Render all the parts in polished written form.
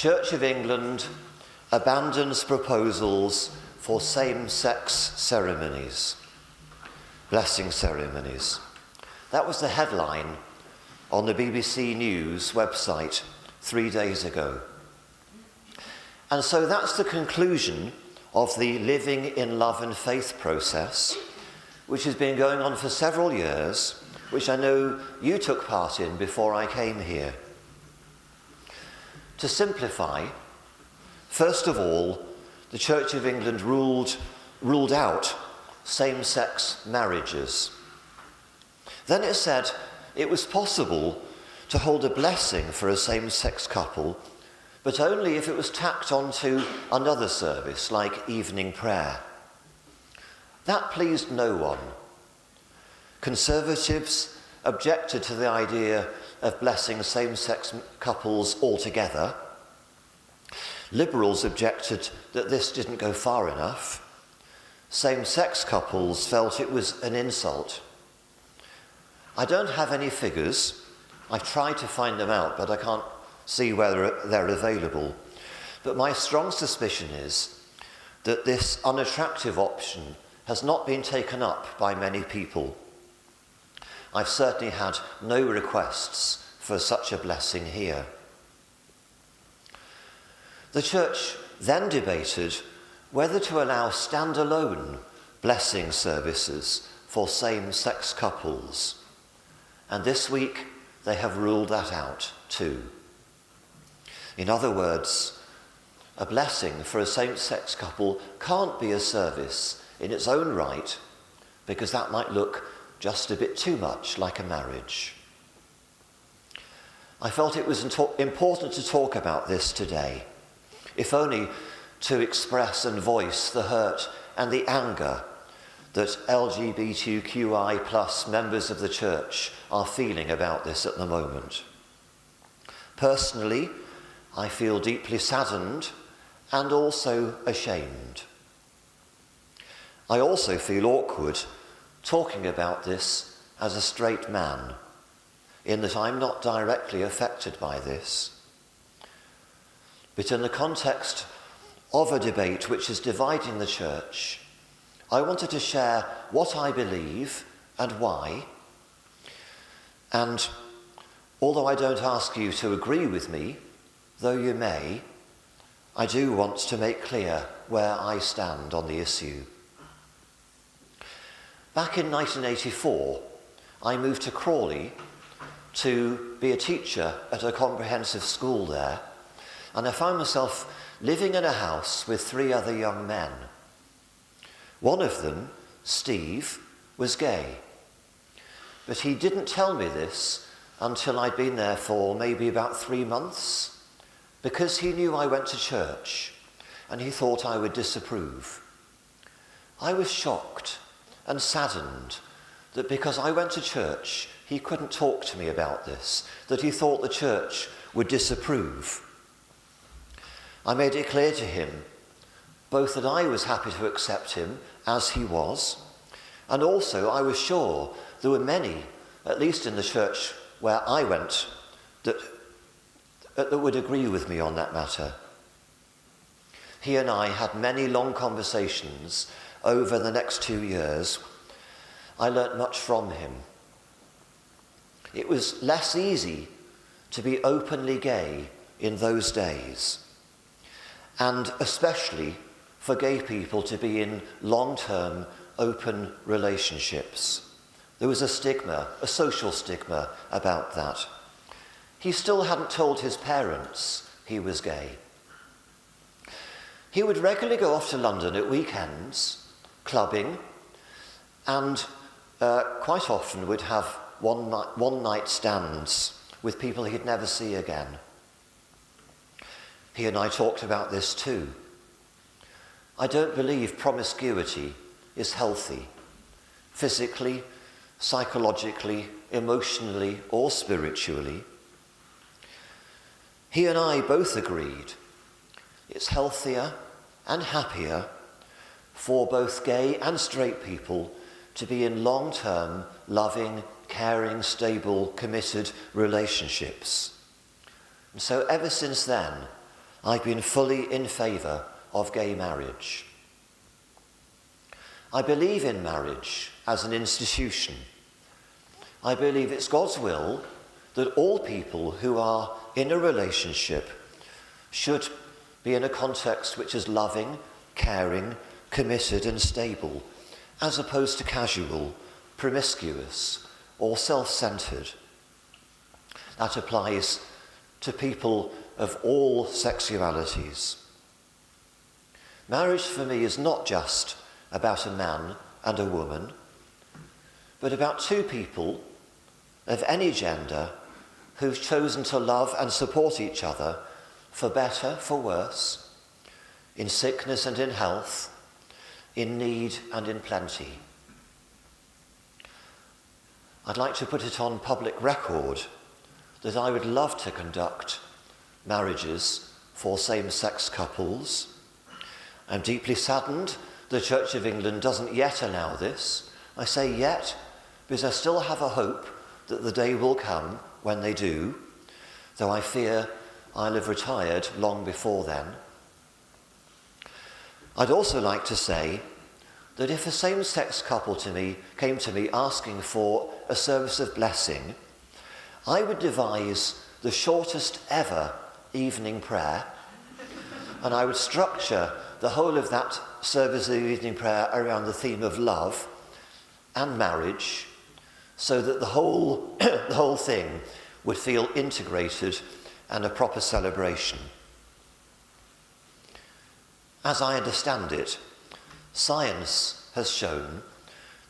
Church of England abandons proposals for same-sex ceremonies, blessing ceremonies. That was the headline on the BBC News website 3 days ago. And so that's the conclusion of the Living in Love and Faith process, which has been going on for several years, which I know you took part in before I came here. To simplify, first of all, the Church of England ruled out same-sex marriages. Then it said it was possible to hold a blessing for a same-sex couple, but only if it was tacked onto another service, like evening prayer. That pleased no one. Conservatives objected to the idea of blessing same-sex couples altogether. Liberals objected that this didn't go far enough. Same-sex couples felt it was an insult. I don't have any figures. I've tried to find them out, but I can't see whether they're available. But my strong suspicion is that this unattractive option has not been taken up by many people. I've certainly had no requests for such a blessing here. The Church then debated whether to allow standalone blessing services for same-sex couples. And this week, they have ruled that out too. In other words, a blessing for a same-sex couple can't be a service in its own right, because that might look just a bit too much like a marriage. I felt it was important to talk about this today, if only to express and voice the hurt and the anger that LGBTQI plus members of the church are feeling about this at the moment. Personally, I feel deeply saddened and also ashamed. I also feel awkward talking about this as a straight man, in that I'm not directly affected by this. But in the context of a debate which is dividing the church, I wanted to share what I believe and why. And although I don't ask you to agree with me, though you may, I do want to make clear where I stand on the issue. Back in 1984, I moved to Crawley to be a teacher at a comprehensive school there, and I found myself living in a house with 3 other young men. One of them, Steve, was gay, but he didn't tell me this until I'd been there for maybe about 3 months, because he knew I went to church and he thought I would disapprove. I was shocked and saddened that because I went to church, he couldn't talk to me about this, that he thought the church would disapprove. I made it clear to him both that I was happy to accept him as he was, and also I was sure there were many, at least in the church where I went, that would agree with me on that matter. He and I had many long conversations over the next 2 years. I learnt much from him. It was less easy to be openly gay in those days, and especially for gay people to be in long-term open relationships. There was a stigma, a social stigma about that. He still hadn't told his parents he was gay. He would regularly go off to London at weekends, clubbing, and quite often would have one-night stands with people he'd never see again. He and I talked about this too. I don't believe promiscuity is healthy, physically, psychologically, emotionally, or spiritually. He and I both agreed it's healthier and happier for both gay and straight people to be in long-term, loving, caring, stable, committed relationships. And so ever since then, I've been fully in favour of gay marriage. I believe in marriage as an institution. I believe it's God's will that all people who are in a relationship should be in a context which is loving, caring, committed and stable, as opposed to casual, promiscuous or self-centred. That applies to people of all sexualities. Marriage for me is not just about a man and a woman, but about two people of any gender who've chosen to love and support each other for better, for worse, in sickness and in health, in need and in plenty. I'd like to put it on public record that I would love to conduct marriages for same-sex couples. I'm deeply saddened the Church of England doesn't yet allow this. I say yet because I still have a hope that the day will come when they do, though I fear I'll have retired long before then. I'd also like to say that if a same-sex couple came to me asking for a service of blessing, I would devise the shortest ever evening prayer, and I would structure the whole of that service of evening prayer around the theme of love and marriage, so that the whole thing would feel integrated and a proper celebration. As I understand it, science has shown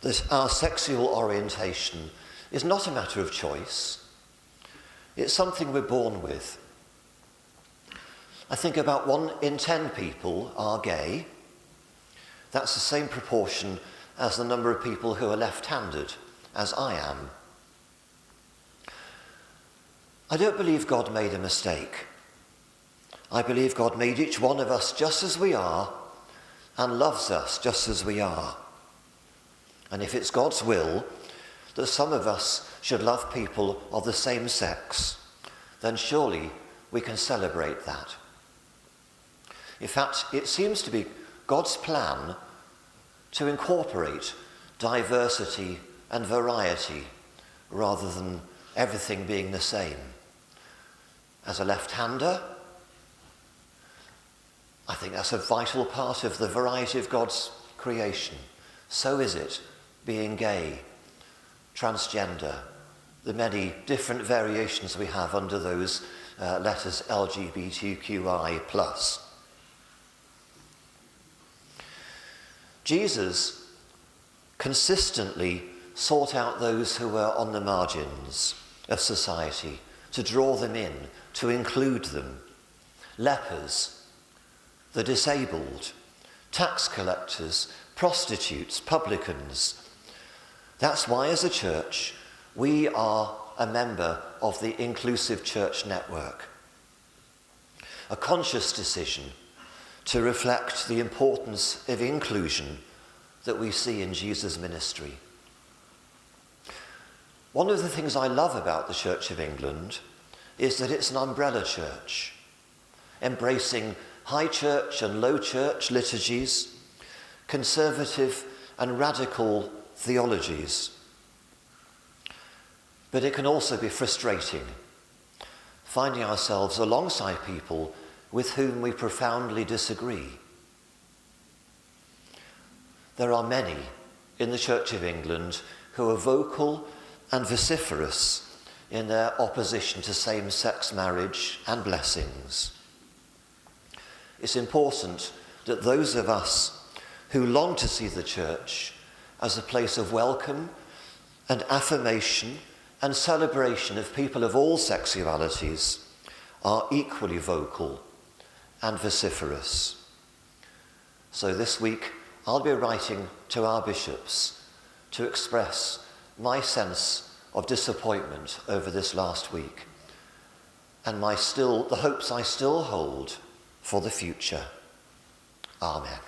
that our sexual orientation is not a matter of choice. It's something we're born with. I think about 1 in 10 people are gay. That's the same proportion as the number of people who are left-handed, as I am. I don't believe God made a mistake. I believe God made each one of us just as we are and loves us just as we are. And if it's God's will that some of us should love people of the same sex, then surely we can celebrate that. In fact, it seems to be God's plan to incorporate diversity and variety rather than everything being the same. As a left-hander, I think that's a vital part of the variety of God's creation. So is it being gay, transgender, the many different variations we have under those letters LGBTQI+. Jesus consistently sought out those who were on the margins of society, to draw them in, to include them. Lepers, the disabled, tax collectors, prostitutes, publicans. That's why, as a church, we are a member of the Inclusive Church Network. A conscious decision to reflect the importance of inclusion that we see in Jesus' ministry. One of the things I love about the Church of England is that it's an umbrella church, embracing high church and low church liturgies, conservative and radical theologies. But it can also be frustrating, finding ourselves alongside people with whom we profoundly disagree. There are many in the Church of England who are vocal and vociferous in their opposition to same-sex marriage and blessings. It's important that those of us who long to see the church as a place of welcome and affirmation and celebration of people of all sexualities are equally vocal and vociferous. So this week I'll be writing to our bishops to express my sense of disappointment over this last week and the hopes I still hold for the future. Amen.